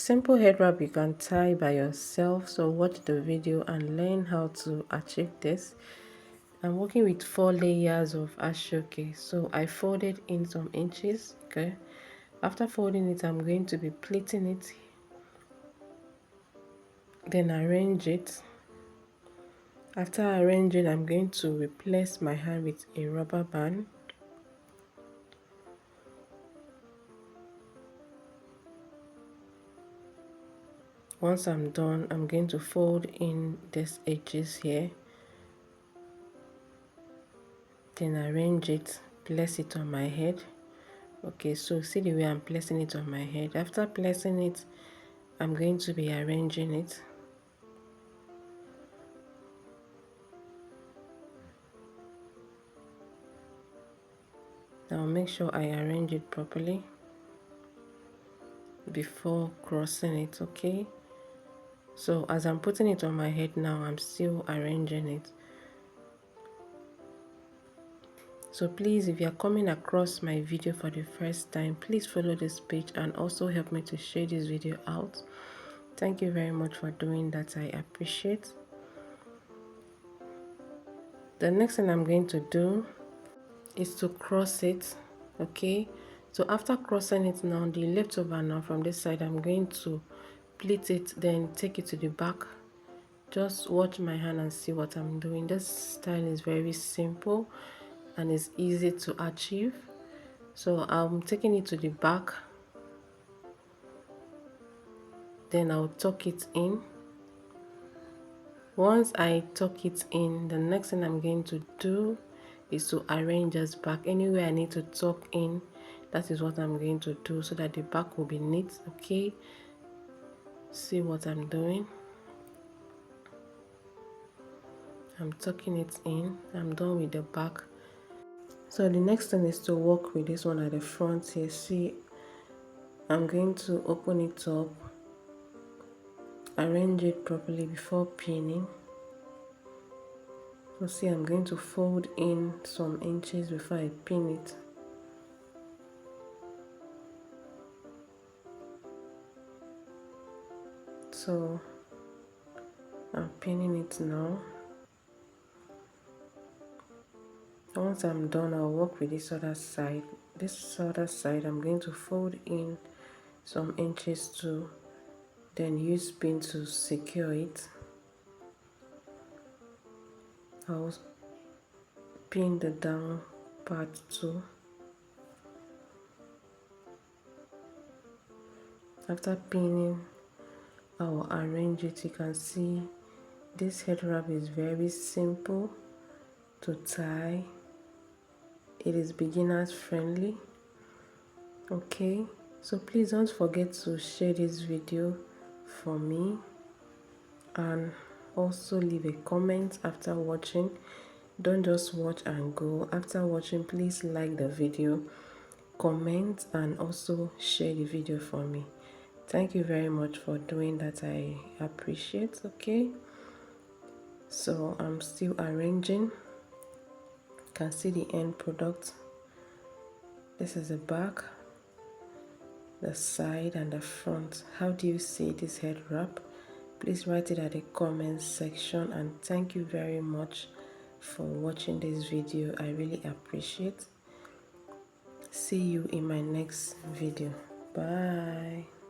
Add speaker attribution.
Speaker 1: simple head wrap you can tie by yourself, so watch the video and learn how to achieve this. I'm working with 4 layers of ashoke, so I folded in some inches. Okay, after folding it, I'm going to be pleating it, then arrange it. After arranging, I'm going to replace my hand with a rubber band. Once I'm done, I'm going to fold in these edges here, then arrange it, place it on my head. Okay, so see the way I'm placing it on my head. After placing it, I'm going to be arranging it. Now make sure I arrange it properly before crossing it. Okay, so as I'm putting it on my head now, I'm still arranging it. So please, if you're coming across my video for the first time, please follow this page and also help me to share this video out. Thank you very much for doing that. I appreciate. The next thing I'm going to do is to cross it. Okay, so after crossing it now, the leftover now from this side, I'm going to pleat it, then take it to the back. Just watch my hand and see what I'm doing. This style is very simple and it's easy to achieve. So I'm taking it to the back, then I'll tuck it in. Once I tuck it in, the next thing I'm going to do is to arrange this back. Anywhere I need to tuck in, that is what I'm going to do, so that the back will be neat. Okay, see what I'm doing. I'm tucking it in. I'm done with the back. So the next thing is to work with this one at the front here. See, I'm going to open it up, arrange it properly before pinning. So see, I'm going to fold in some inches before I pin it. So I'm pinning it now. Once I'm done, I'll work with this other side. This other side, I'm going to fold in some inches too, then use pin to secure it. I'll pin the down part too. After pinning, I will arrange it. You can see this head wrap is very simple to tie. It is beginners friendly. Okay, so please don't forget to share this video for me and also leave a comment after watching. Don't just watch and go. After watching, please like the video, comment, and also share the video for me. Thank you very much for doing that. I appreciate. Okay, so I'm still arranging. You can see the end product. This is the back, the side, and the front. How do you see this head wrap? Please write it at the comment section, and thank you very much for watching this video. I really appreciate. See you in my next video. Bye.